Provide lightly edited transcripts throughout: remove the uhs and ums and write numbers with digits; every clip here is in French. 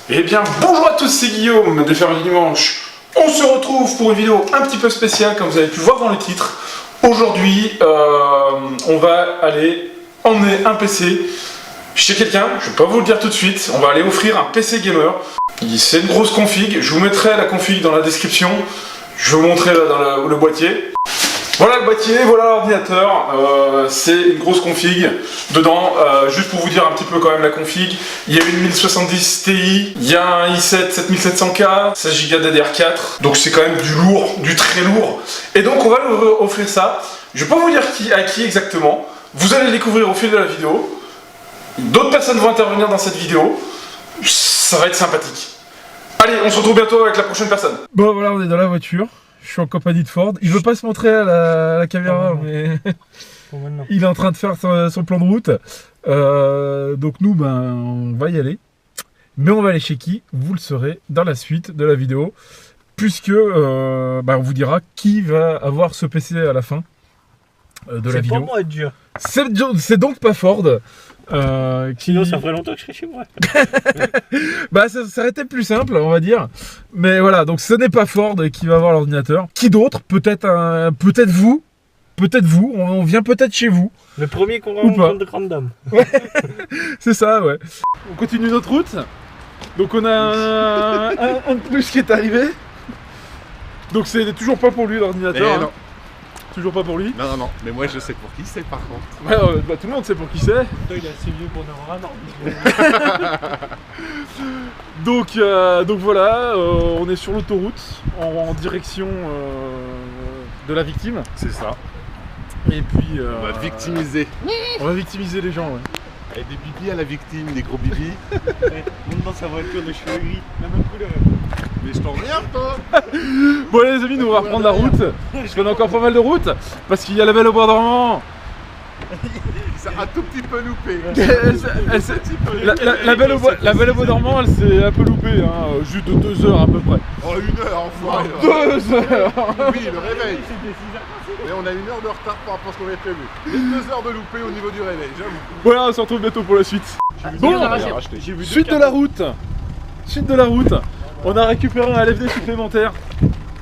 Eh bien, bonjour à tous, c'est Guillaume des Fermes du Dimanche. On se retrouve pour une vidéo un petit peu spéciale, comme vous avez pu voir dans le titre. Aujourd'hui, on va aller emmener un PC chez quelqu'un, je ne vais pas vous le dire tout de suite. On va aller offrir un PC gamer. C'est une grosse config, je vous mettrai la config dans la description. Je vais vous montrer là dans le boîtier. Voilà le boîtier, voilà l'ordinateur, c'est une grosse config. Dedans, juste pour vous dire un petit peu quand même la config, il y a une 1070 Ti, il y a un i7 7700K, 16 Go DDR4, donc c'est quand même du lourd, du très lourd. Et donc on va leur offrir ça. Je vais pas vous dire à qui exactement, vous allez le découvrir au fil de la vidéo. D'autres personnes vont intervenir dans cette vidéo, ça va être sympathique. Allez, on se retrouve bientôt avec la prochaine personne. Bon voilà, on est dans la voiture. Je suis en compagnie de Ford. Il veut pas se montrer à la caméra, mais il est en train de faire son plan de route. Donc nous, on va y aller. Mais on va aller chez qui? Vous le saurez dans la suite de la vidéo. Puisque on vous dira qui va avoir ce PC à la fin de la vidéo. C'est pour moi dur. C'est donc pas Ford. Sinon ça ferait longtemps que je serais chez moi. Ça aurait été plus simple, on va dire. Mais voilà, donc ce n'est pas Ford qui va avoir l'ordinateur. Qui d'autre? Peut-être vous. Peut-être vous. On vient peut-être chez vous. Le premier qu'on rencontre de grande dame. Ouais. C'est ça, ouais. On continue notre route. Donc on a un de plus qui est arrivé. Donc c'est toujours pas pour lui l'ordinateur. Non. Toujours pas pour lui. Non, mais moi je sais pour qui c'est par contre. Ouais, tout le monde sait pour qui c'est. Toi il est assez vieux pour en avoir un an. Donc voilà, on est sur l'autoroute en direction de la victime. C'est ça. Et puis On va victimiser. On va victimiser les gens, ouais. Et des bibis à la victime, des gros bibis. Monte dans sa voiture de cheveux gris, la même couleur. Mais je t'emmerde toi. Bon allez les amis, nous on va reprendre la route. Parce qu'on a encore pas mal de route. Parce qu'il y a la Belle au Bois dormant. Ça a un tout petit peu loupé. La Belle au Bois dormant, elle s'est un peu loupée, hein, juste de 2 heures à peu près. Oh 1 heure enfoiré. 2 heures. Oui, le réveil. Et on a 1 heure de retard par rapport à ce qu'on avait prévu. Et 2 heures de loupé au niveau du réveil, j'avoue. Voilà, on se retrouve bientôt pour la suite. Bon, suite de la route. Suite de la route. On a récupéré un LFD supplémentaire.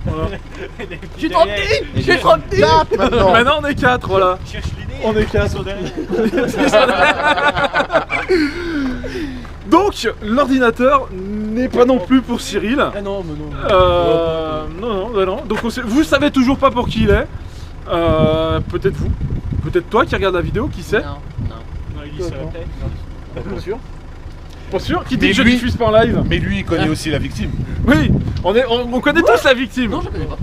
Voilà. Je suis trop petit. Je suis trop petit. Maintenant on est 4, voilà. Cherche l'idée. On est 4. Donc l'ordinateur n'est pas non plus pour Cyril. Ah non, mais non. Non. Donc vous savez toujours pas pour qui il est. Peut-être vous. Peut-être toi qui regarde la vidéo, qui sait? Non, il dit ça la tête. Pas sûr. Pas sûr? Qui dit que je diffuse pas en live? Mais lui il connaît aussi la victime. Oui, on connaît tous la victime. Non, je connais pas.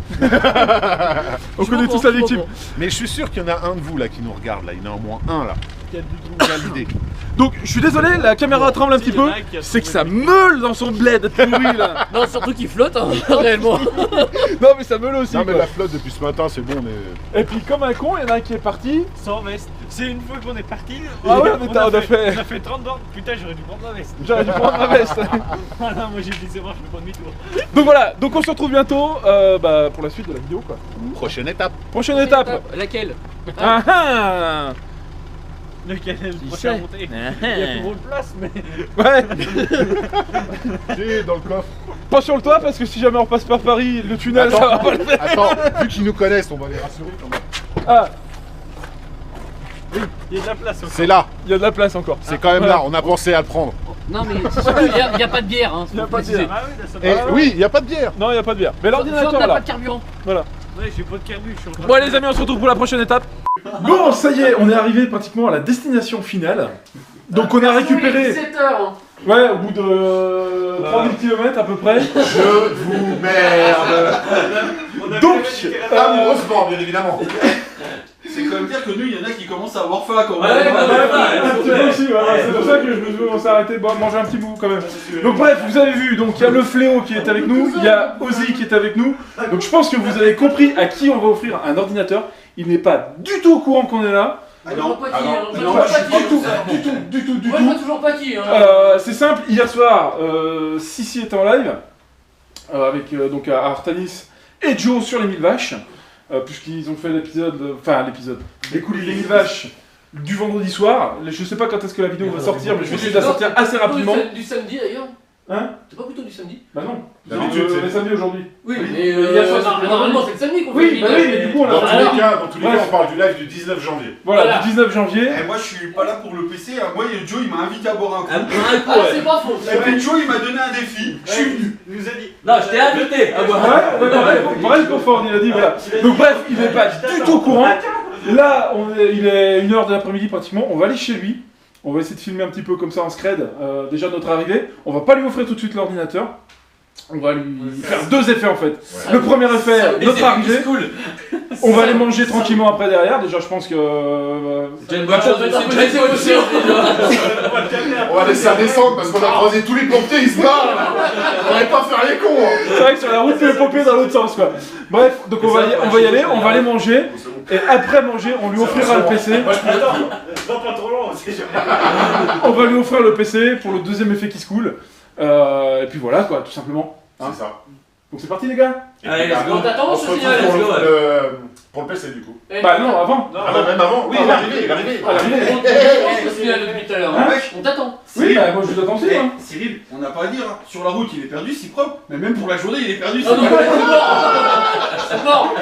On connaît tous la victime. Mais je suis sûr qu'il y en a un de vous là qui nous regarde là. Il y en a au moins un là. Qui a l'idée. Donc je suis désolé, la caméra tremble un petit peu. C'est que ça meule dans son bled pourri là. Non, surtout qu'il flotte, hein, réellement. Non mais ça meule aussi. Non mais quoi. la flotte depuis ce matin c'est bon mais... Et puis comme un con, il y en a un qui est parti. Sans veste. C'est une fois qu'on est parti. Ah ouais, on a fait... On a fait 30 bornes. Putain, j'aurais dû prendre ma veste. J'aurais dû prendre ma veste. Ah non, moi j'ai dit c'est bon, je fais pas demi-tour. Donc voilà, donc on se retrouve bientôt pour la suite de la vidéo quoi. Prochaine étape. Prochaine étape. Laquelle? Ah ah. Lequel est le prochain à monter? Il y a plus gros de place, mais. Ouais. J'ai dans le coffre. Pas sur le toit parce que si jamais on repasse par Paris, le tunnel Attends, ça va pas le faire. Attends, vu qu'ils nous connaissent, on va les rassurer quand même. Ah, Il y a de la place encore. C'est là, il y a de la place encore. c'est quand même là, on a pensé à le prendre. Non, mais c'est sûr qu'il n'y a pas de bière. Hein, Il y a pas de bière. Ah oui, là, ça Et va. oui, il n'y a pas de bière. Non, il n'y a pas de bière. Mais l'ordinateur n'a là. pas de carburant. Voilà. Ouais, j'ai pas de carbu, je suis en train Bon les amis, on se retrouve pour la prochaine étape. Bon, ça y est, on est arrivé pratiquement à la destination finale. Donc on a récupéré... 17 heures. Ouais, au bout de 3000 km à peu près. Je vous merde. Donc, Amoureusement, bien évidemment. C'est quand même dire que nous, il y en a qui commencent à avoir faim quand même. Ouais, un petit peu aussi, voilà. C'est pour ça que on s'est arrêté de manger un petit bout quand même. Donc bref, vous avez vu, donc il y a le Fléau qui est avec nous, il y a Ozzy qui est avec nous. Donc je pense que vous avez compris à qui on va offrir un ordinateur. Il n'est pas du tout au courant qu'on est là. Je vois pas qui, hein. Je non, vois je pas suis qui. Du Moi, je vois tout. toujours pas qui, hein. C'est simple, hier soir, Sissi était en live avec donc Artanis et Joe sur les 1000 vaches, puisqu'ils ont fait l'épisode, les coulisses des 1000 vaches du vendredi soir. Je sais pas quand est-ce que la vidéo va sortir, mais je vais essayer de la sortir assez rapidement. Du samedi d'ailleurs. Hein? C'est pas plutôt du samedi? Bah non. D'habitude, c'est- les samedis aujourd'hui. Oui, Oui. mais Il y a ça, c'est normalement c'est le samedi qu'on fait Oui, bah oui, mais du coup, on a- Dans tous les Ouais. cas, on parle du live du 19 janvier. Voilà, Voilà. du 19 janvier. Eh, moi, je suis pas là pour le PC. hein. Moi, Joe, il m'a invité à boire un coup. Ah, c'est pas faux. Et puis Joe, il m'a donné un défi. Je suis venu. Il nous a dit. Non, je t'ai invité à boire. Ouais, pareil confort, il a dit, voilà. Donc bref, il n'est pas du tout au courant. Là, il est 1h de l'après-midi pratiquement, on va aller chez lui. On va essayer de filmer un petit peu comme ça en scred, déjà notre arrivée. On va pas lui offrir tout de suite l'ordinateur. On va lui faire deux effets en fait. Le premier effet, notre arrivée. On va aller manger tranquillement après derrière. Déjà, je pense que. J'ai une bonne chose aussi. On va laisser ça descendre parce qu'on a croisé tous les pompiers, ils se barrent là. On va pas faire les cons hein. C'est vrai que sur la route, les pompiers dans l'autre sens quoi. Bref, donc on va y aller, on va aller manger. Et après manger, on lui offrira le PC. Attends, non, pas trop long, c'est On va lui offrir le PC pour le deuxième effet qui se coule. Et puis voilà quoi, tout simplement. Hein. C'est ça. Donc c'est parti les gars. Allez, let's go. On t'attend, On ce se signal, retrouve let's go, pour le PC du coup. Bah non, avant. Ah bah même avant. Oui, il est arrivé, il est arrivé. À l'arrivée. On se signale depuis tout à l'heure. Hein? On t'attend. Oui, bah moi je vous attends aussi. Eh, Hein. Cyril, on n'a pas à dire. hein. Sur la route, il est perdu, c'est propre. Mais même pour la journée, il est perdu. Ah non, c'est mort. C'est mort.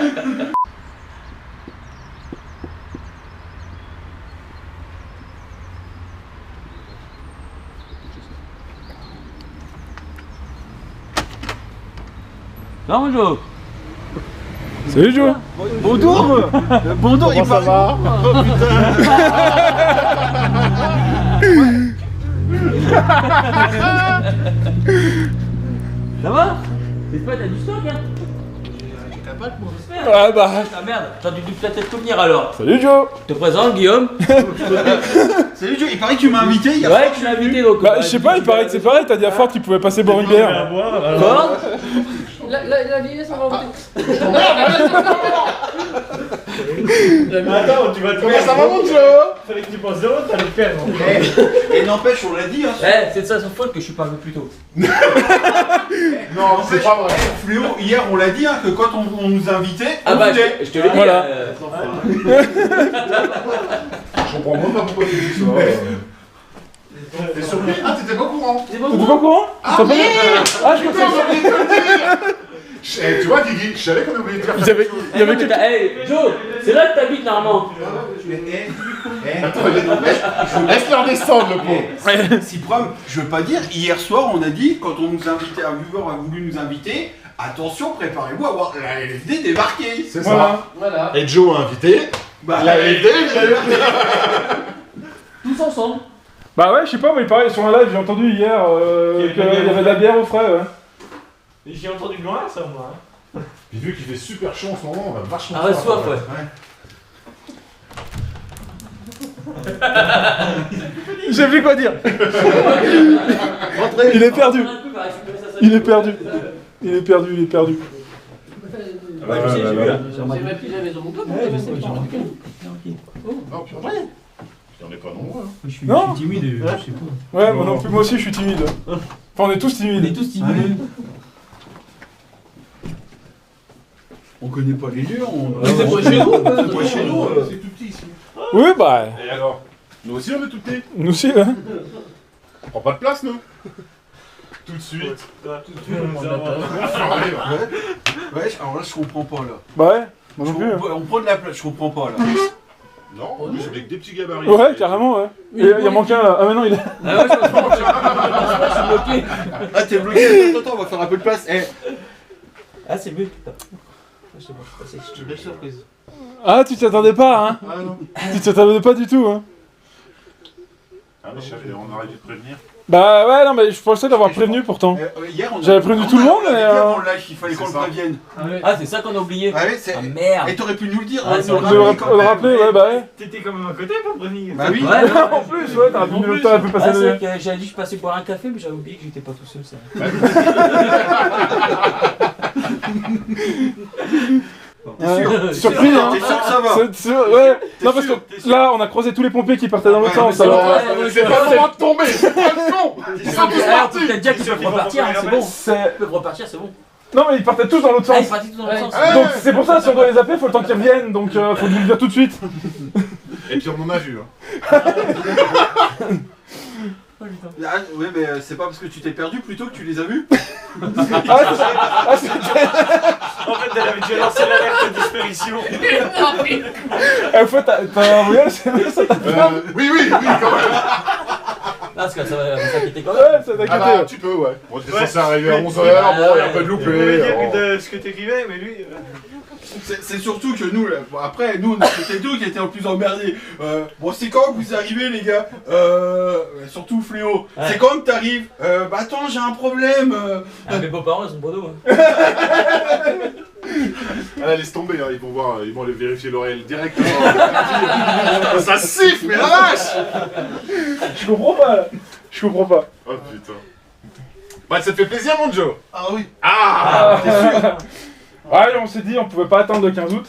Non, Joe. Salut Joe. Bonjour. Bonjour, il Ça va? Ça va? J'espère que t'as du stock, hein? Ah bah. Ah merde, t'as dû peut-être tout venir alors. Salut Joe. Je te présente, Guillaume. Salut Joe, il paraît que tu m'as invité. Il y a Ouais, tu l'as invité donc. Bah je sais pas, il paraît que c'est pareil, t'as dit à Fort qu'il pouvait passer boire une bière. Quoi? La vieillesse, on va Attends, tu vas te Comment ça va mon Joe? Fallait que tu penses zéro, t'allais le perdre. Et n'empêche, on l'a dit. Hein. Eh, c'est de sa faute que je suis pas venu plus tôt. Non, c'est pas vrai. Fléau, hier, on l'a dit hein, que quand on nous invitait, Ah on bah, venait. je te l'ai dit. Voilà. Je comprends même pas pourquoi tu dis ça. T'es surpris? Ah, t'étais pas au courant? T'es pas au courant? Ah oui. Ah je pensais Tu vois, Guigui, je savais qu'on avait oublié de faire qu'il y avait, il y avait Non, mais quelqu'un. Hey, Joe, c'est là que t'habites normalement. Attends, laisse-leur descendre le pauvre. Si prom, je veux pas dire, hier soir on a dit, quand on nous invitait, un viewer a voulu nous inviter, attention, préparez-vous à voir la LFD débarquer. C'est Voilà. ça. Voilà. Et Joe a invité. Bah, La LFD, Tous ensemble. Bah ouais, je sais pas, mais pareil, sur un live, j'ai entendu hier qu'il y avait de la bière au frais, ouais. J'ai entendu de loin ça, moi. Puis vu qu'il fait super chaud en ce moment, on va vachement Ah, reste soif, ouais. J'ai plus quoi dire. Il est perdu. Il est perdu. Il est perdu, il est perdu. Ouais, je sais, j'ai vu là. J'ai ma petite maison mon club, on avait fait le temps. Non, puis après, on est pas nombreux. hein. Je suis Non. timide, je sais pas. Ouais, moi non plus, moi aussi je suis timide. Enfin, on est tous timides. tous timides. on connaît pas les lieux, on... C'est pas chez nous. C'est pas chez nous. C'est tout petit ici. Oui, bah, Et alors? Nous aussi on est tout petits. nous aussi, hein. On prend pas de place nous. Tout de suite. Ouais, alors là je comprends pas là. Bah ouais, moi non plus. Hein. On prend de la place, je comprends pas là. Non, nous c'est des petits gabarits. Ouais, carrément, ouais. Et il en manque un là. Ah, mais non, il est. Ah ouais, je suis bloqué. Ah t'es bloqué, attends, on va faire un peu de place. Eh, Ah, c'est mieux. je te belle surprise. Ah, tu t'y attendais pas, hein. Ah non. Tu t'y attendais pas du tout, hein. Ah mais je savais, on aurait dû te prévenir. Bah ouais, non, mais je pensais l'avoir prévenu pourtant. Hier, on a- J'avais prévenu tout le monde, on a mais, dit avant le live, il fallait qu'on c'est le ça. prévienne. Ah, c'est ça qu'on a oublié. Ah ouais, c'est... Ah merde. Et t'aurais pu nous le dire, Ah, hein, c'est nous vrai. De rappeler quand le même. rappeler, ouais, bah ouais. T'étais quand même à côté pour prévenir. Bah oui. Ouais, non. En plus, ouais, t'aurais pu passer Ah, c'est le. vrai que j'avais dit que je passais boire un café, mais j'avais oublié que j'étais pas tout seul, ça. Surpris, hein. T'es sûr que ça va? Ouais, non, parce que là, on a croisé tous les pompiers qui partaient dans l'autre Ouais, sens. mais Alors, C'est pas le moment de tomber, c'est pas le con. Ils sont tous Alors, partis. peut-être dire qu'ils peuvent repartir, hein, c'est bon. c'est. Ils peuvent repartir, c'est bon. Non, mais ils partaient tous dans l'autre Ah, ils sens. sont partis tous dans le Ouais. sens. Ouais. Donc, c'est pour ça, si on doit les appeler, faut le temps qu'ils reviennent. Donc, faut nous le dire tout de suite. Et puis on en a vu. Hein. Ah, ouais, mais c'est pas parce que tu t'es perdu plutôt que tu les as vus. En fait, elle avait déjà lancé l'alerte de disparition. En fait, t'as envoyé le SMS, ça t'a Oui, quand même. Ah, parce que ça va s'inquiéter quand même. Ouais, ça t'a Ah bah, inquiété. tu peux, ouais. Bon, t'es Ouais. censé arriver à 11h, bon, il y a un peu de Je voulais loupé. dire bon. de ce que t'écrivais, mais lui. C'est surtout que nous, là, bon, après, nous, c'était nous qui étions le plus emmerdés. Bon, c'est quand que vous arrivez, les gars surtout Fléau. Ouais. C'est quand que t'arrives Bah attends, j'ai un problème. Ah, mes beaux-parents, ils sont pas d'eau. Ah, laisse tomber, hein, ils vont voir, ils vont aller vérifier l'oreille directement. Ça siffle, mais la vache. Je comprends pas là. Je comprends pas. Oh putain. Bah, ça te fait plaisir, mon Joe. Ah oui. Ah, t'es sûr? Ouais, on s'est dit, on pouvait pas attendre le 15 août.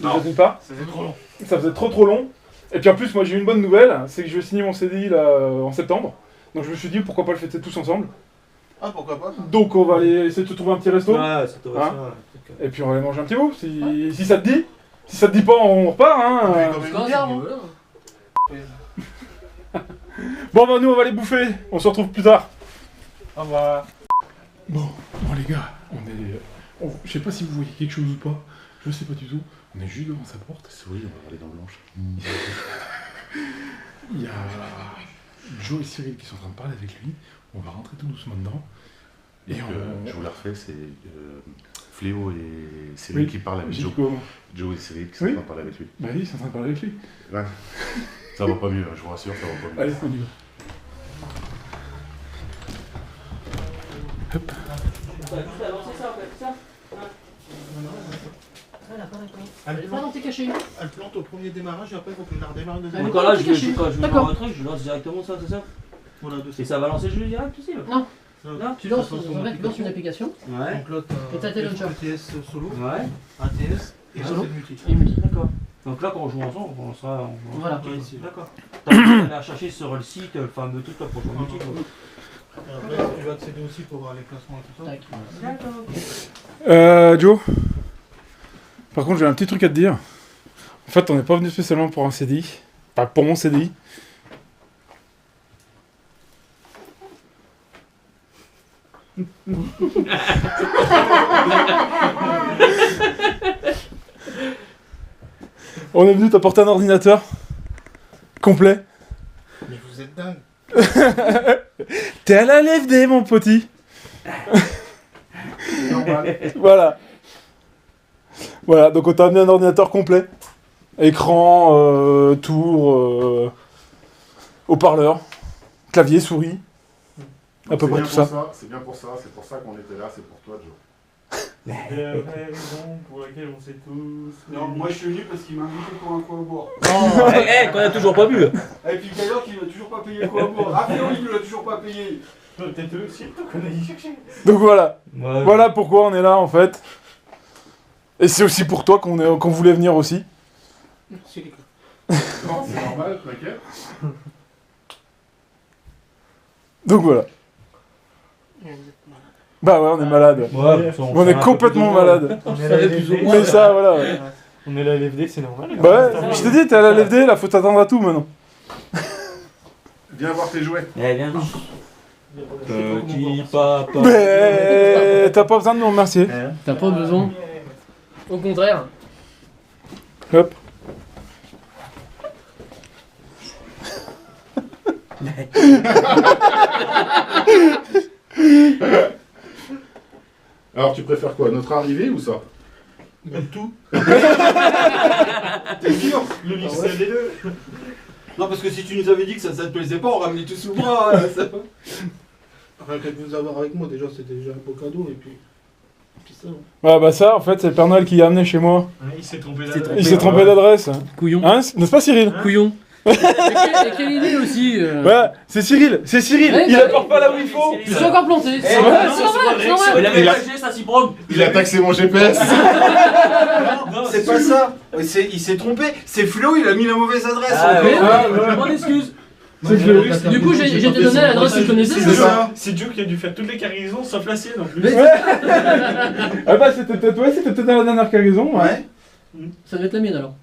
Non. Déjà pas. Ça faisait trop long. Ça faisait trop long. Et puis en plus, moi j'ai eu une bonne nouvelle, c'est que je vais signer mon CDI là en septembre. Donc je me suis dit, pourquoi pas le fêter tous ensemble. Ah, pourquoi pas. Donc on va aller essayer de se trouver un petit resto. Ouais, ça te va Hein ça. Et puis on va aller manger un petit bout. Si ça te dit. Si ça te dit pas, on repart. Hein. Quand ça, hein. Bon, bah nous on va aller bouffer. On se retrouve plus tard. Au revoir. Bon les gars, je sais pas si vous voyez quelque chose ou pas. Je sais pas du tout. On est juste devant sa porte. Oui, on va aller dans Blanche. Il y a Joe et Cyril qui sont en train de parler avec lui. On va rentrer tout doucement dedans. Et je vous la refais, c'est Fléau et Cyril qui parlent avec j'ai Joe. dit comment Joe et Cyril qui sont en train de parler avec lui. Bah oui, ils sont en train de parler avec lui. Ouais. Ça va pas mieux, je vous rassure, ça va pas mieux. Allez, on y va. Hop. T'as juste à lancer ça en fait, ça. Elle est pas dans tes cachets. Elle plante au premier démarrage et après il faut que je la redémarre une deuxième. Elle est Donc pas là, dans tes quand cachets. je vais D'accord. voir un truc, je lance directement ça, c'est ça. Voilà, deux Et ça va lancer le jeu direct aussi là. Non. Non. Tu lances, Ça passe sur en fait, tu lances une application. Ouais. Donc là, Et t'as tes launchers. ATS solo, Ouais. ATS et là Solo. c'est multi. Et multi. D'accord. Donc là, quand on joue ensemble, on sera. Voilà. Ouais, ici. D'accord. T'as aller la chercher sur le site, le fameux truc là pour jouer multi. quoi. Et après, tu vas accéder aussi pour voir les classements et tout ça. Tac. Joe. Par contre, j'ai un petit truc à te dire. En fait, on n'est pas venu spécialement pour un CDI. Pas pour mon CDI. On est venu t'apporter un ordinateur complet. Mais vous êtes dingue. T'es à la LFD, mon petit. C'est normal. Voilà. Voilà, donc on t'a amené un ordinateur complet. Écran, tour, haut-parleur, clavier, souris. À peu près tout ça. C'est bien pour ça, c'est pour ça qu'on était là, c'est pour toi, Joe. C'est la vraie raison pour laquelle on sait tous. Non, moi je suis venu parce qu'il m'a invité pour un coup à boire. Qu'on a toujours pas bu. Et puis d'ailleurs qu'il n'a toujours pas payé le coup à boire. Ah, Fléau, il ne l'a toujours pas payé. Peut-être eux aussi, qu'on a dit chercher. Donc voilà. Ouais. Voilà pourquoi on est là en fait. Et c'est aussi pour toi qu'on voulait venir aussi. Merci les gars. Non, c'est normal, t'inquiète. Donc voilà. Bah ouais, on est malade. Ouais, On est complètement malade. On est la LFD. Mais ça, voilà. Ouais. On est la LFD, c'est normal. Bah ouais, je t'ai dit, t'es à la LFD, là, faut t'attendre à tout maintenant. Viens voir tes jouets. Eh bien. Petit papa. Mais t'as pas besoin de nous remercier. T'as pas besoin. Au contraire. Hop. Alors, tu préfères quoi, notre arrivée ou ça? Même tout. T'es sûr? Le mix des deux. Non, parce que si tu nous avais dit que ça te plaisait pas, on ramenait tout sous le bras. Ça... Rien qu'à vous avoir avec moi, déjà c'était déjà un beau cadeau et puis ça. hein. Ouais, bah ça, en fait, c'est le Père Noël qui l'a amené chez moi. Il s'est trompé Il s'est trompé d'adresse. Couillon. Hein, n'est-ce pas Cyril? Couillon. Et quelle idée aussi. Ouais, c'est Cyril, Ouais, il bah apporte pas là où il faut. Je suis encore planté. C'est ouais, normal, non, c'est normal, c'est normal. Il avait Il a- pas le geste à Cibrom. Il a taxé mon GPS. Non, c'est pas ça. Il s'est trompé. C'est Flo, il a mis la mauvaise adresse. Ah, encore. ouais, je m'en excuse. C'est que Du coup, j'ai donné l'adresse que je connaissais. C'est ça. C'est Joe qui a dû faire toutes les cargaisons sauf la sienne en plus. Ah bah c'était peut-être dans la dernière cargaison, ouais. Ouais. Ça doit être la mienne alors.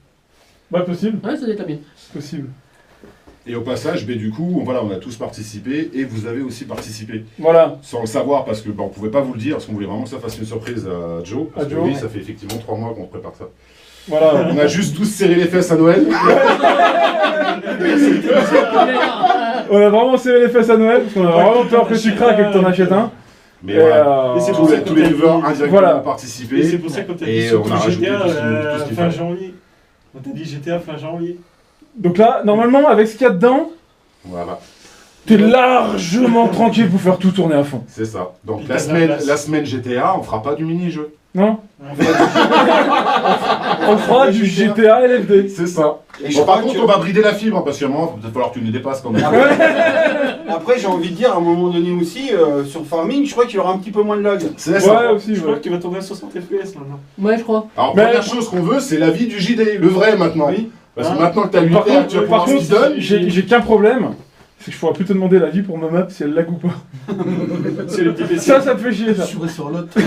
Bah possible, Ouais, ça doit être la mienne. possible. Et au passage, du coup, voilà, on a tous participé et vous avez aussi participé. Voilà. Sans le savoir parce que on pouvait pas vous le dire, parce qu'on voulait vraiment que ça fasse une surprise à Joe. Parce que oui, ça fait effectivement 3 mois qu'on prépare ça. Voilà. On a juste tous serré les fesses à Noël. On a vraiment serré les fesses à Noël parce qu'on a vraiment peur que tu craques et que t'en achètes un. Mais voilà, Et c'est tous les viewers indirectement Voilà. ont participé. Et c'est pour ça qu'on t'a dit Et surtout on a rajouté GTA tout ce qu'il fin fallait. janvier. On t'a dit GTA fin janvier. Donc là, normalement, avec ce qu'il y a dedans, Voilà, t'es largement tranquille pour faire tout tourner à fond. c'est ça. Donc Puis la t'as de la place. semaine GTA, on fera pas du mini-jeu. Non? On fait On fera du GTA LFD. C'est ça. Et je Bon, par crois contre, que- on va brider la fibre, parce qu'à un moment, il va falloir que tu nous dépasses quand même. Après, j'ai envie de dire, à un moment donné aussi, sur Farming, je crois qu'il y aura un petit peu moins de lag. C'est ça. Ouais, aussi, Je crois ouais. que tu vas tourner à 60 FPS maintenant. Ouais, je crois. Alors, Mais- première chose qu'on veut, c'est l'avis du JD, le vrai maintenant. Oui. Parce que Ah. maintenant que t'as Par l'unité, tu vas contre, par pouvoir ce contre, qu'il donne. j'ai qu'un problème, c'est que je pourrais plus te demander l'avis pour ma map si elle lag ou pas. C'est le petit PC. Ça me fait chier ça. Je suis sur l'autre. Tu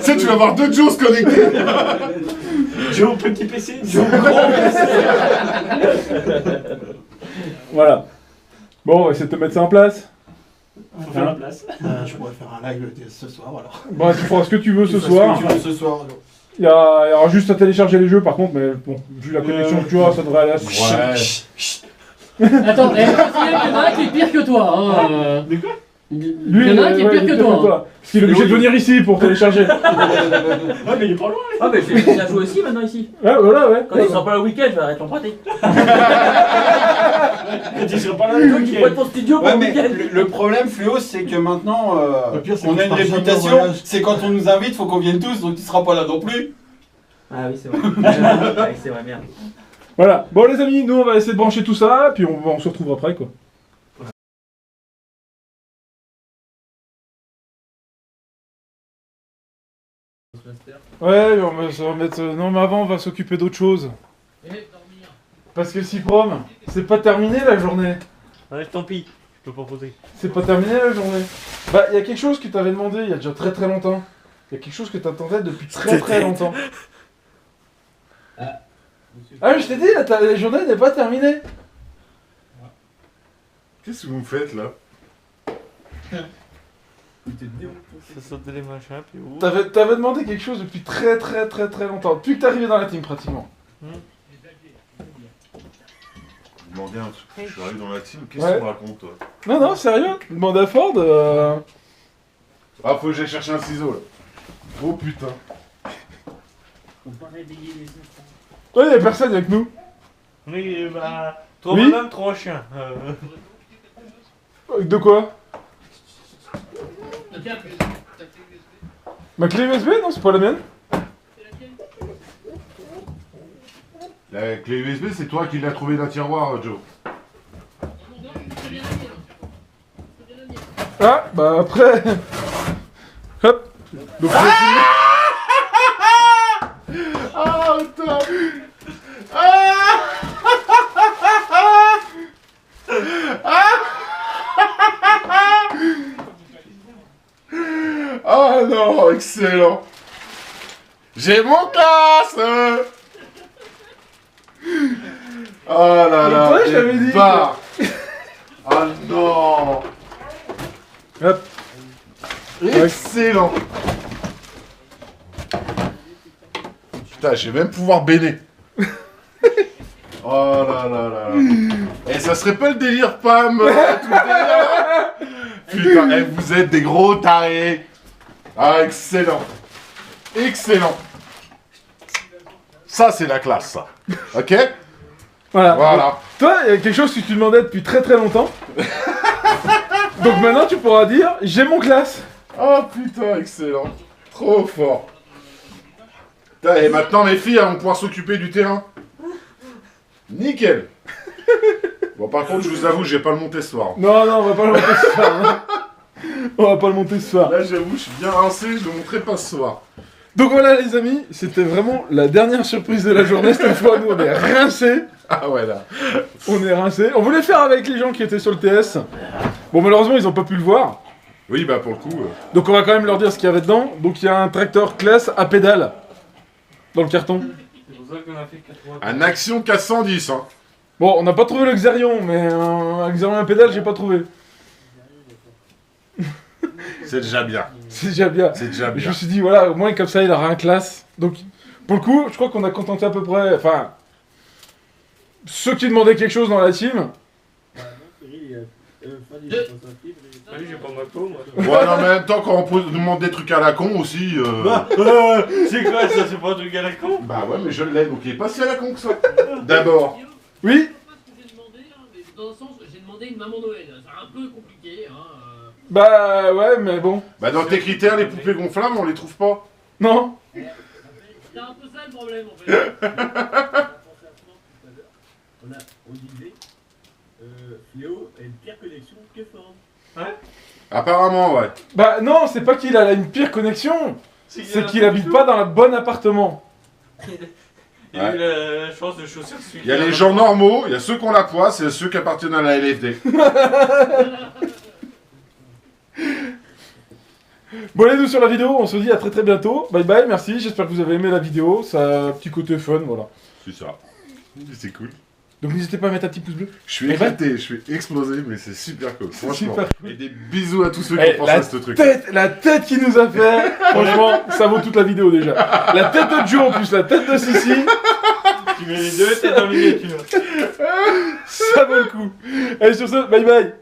sais, tu vas avoir 2 Joes connectés. Joe petit PC, Joe grand PC. Voilà. Bon, on va essayer de te mettre ça en place. Faut faire la place. Je pourrais faire un live ce soir alors. Bon, tu feras ce que tu veux ce Tu fais soir. ce que tu veux ce soir. Il y aura juste à télécharger les jeux par contre, mais bon, vu la connexion que tu as, ça devrait aller assez. Ouais. Attends, il y en a un qui est pire que toi. Hein. De quoi Il y en a un qui est ouais, pire il est que toi. Parce qu'il est obligé de venir ici pour télécharger. Ah mais il est pas loin. Ah, mais je vais la jouer aussi maintenant ici. Ouais, voilà, ouais. Quand ils seront pas là le week-end, je vais arrêter d'emprunter. Tu seras pas là Toi le qui week-end. prêtes ton studio pour Ouais, le mais week-end. le problème, Fléau, c'est que maintenant, Le pire, c'est on que a je une pars jamais en réputation. voyage. C'est quand on nous invite, faut qu'on vienne tous, donc tu seras pas là non plus. Ah oui, c'est vrai. Ouais, c'est vrai, merde. Voilà. Bon les amis, nous on va essayer de brancher tout ça, puis on se retrouve après quoi. Ouais, mais on va mettre... Non mais avant on va s'occuper d'autre chose. Parce que si prom, c'est pas terminé la journée. Ouais, tant pis, je peux pas poser. C'est pas terminé la journée. Bah, il y a quelque chose que t'avais demandé il y a déjà très longtemps. Il y a quelque chose que t'attendais depuis très longtemps. Ah, mais je t'ai dit, la journée n'est pas terminée. Qu'est-ce que vous me faites là? Ça saute les machins, puis où T'avais demandé quelque chose depuis très longtemps. Depuis que t'es arrivé dans la team pratiquement. Demander un truc. Je suis arrivé dans la team, qu'est-ce Ouais. que tu me racontes toi? Non, sérieux. Demande à Ford. Ah, faut que j'aille chercher un ciseau là. Oh putain. Ouais, y'a personne avec nous. Oui, bah. Trois Oui. madame, trois chiens. De quoi? Ma clé USB? Non, c'est pas la mienne. La clé USB, c'est toi qui l'as trouvé dans le tiroir, Joe. Ah, bah après. Hop. Donc, Ah, putain. Ah non, excellent. J'ai mon classe. Oh là là. toi, je t'avais dit. barre. Ah non. Hop. Excellent. Putain, je vais même pouvoir béner. Oh là là là. Et ça serait pas le délire Pam tout le délire. Putain, eh, vous êtes des gros tarés. Ah, excellent. Excellent. Ça, c'est la classe, ça. Ok? Voilà. Voilà. Toi, il y a quelque chose que tu demandais depuis très longtemps. Donc maintenant, tu pourras dire j'ai mon classe. Oh putain, excellent. Trop fort. Putain, et maintenant, mes filles, elles vont pouvoir s'occuper du terrain. Nickel. Bon, par contre, je vous avoue, je vais pas le monter ce soir. Non, on va pas le monter ce soir. hein. On va pas le monter ce soir. Là, j'avoue, je suis bien rincé, je le montrerai pas ce soir. Donc voilà, les amis, c'était vraiment la dernière surprise de la journée. Cette fois, nous, on est rincés. Ah ouais, là. On est rincés. On voulait faire avec les gens qui étaient sur le TS. Bon, malheureusement, ils ont pas pu le voir. Oui, bah pour le coup... Donc on va quand même leur dire ce qu'il y avait dedans. Donc il y a un tracteur classe à pédale dans le carton. C'est pour ça qu'on a fait 80. Un Action 410, hein. Bon, on n'a pas trouvé le Xerion, mais un Xerion à pédale, j'ai pas trouvé. C'est déjà bien. C'est déjà bien. C'est déjà Je bien. me suis dit, voilà, au moins comme ça, il aura un classe. Donc, pour le coup, je crois qu'on a contenté à peu près. Enfin, ceux qui demandaient quelque chose dans la team. Salut, j'ai pas ma peau, moi. Ouais, non, mais en même temps, quand on demande des trucs à la con aussi. C'est quoi ça? C'est pas un truc à la con? Bah ouais, mais je l'ai, donc il est pas si à la con que ça. D'abord. Oui. pas ce que j'ai demandé, hein, mais dans le sens, j'ai demandé une maman Noël. C'est un peu compliqué, hein. Bah ouais, mais bon. Bah dans tes critères, les poupées gonflables, on les trouve pas. Non. C'est un peu ça le problème en fait. On disait, Léo a une pire connexion que Ford. Apparemment, ouais. Bah non, c'est pas qu'il a une pire connexion. C'est qu'il habite pas dans le bon appartement. Il a eu la chance de chausser celui Il y a les gens normaux, il y a ceux qui ont la poisse et ceux qui appartiennent à la LFD. Bon, allez-nous sur la vidéo, on se dit à très très bientôt. Bye bye, merci, j'espère que vous avez aimé la vidéo. Ça a un petit côté fun, voilà. C'est ça. C'est cool. Donc n'hésitez pas à mettre un petit pouce bleu. Je suis éclaté, je suis explosé, mais c'est super cool. C'est Franchement. super cool. Et des bisous à tous ceux Eh, qui pensent à ce truc. La tête qu'il nous a fait, franchement, ça vaut toute la vidéo déjà. La tête de Joe en plus, la tête de Sissi, Tu mets les deux têtes dans la miniature. ça vaut le coup. Allez sur ce, bye bye.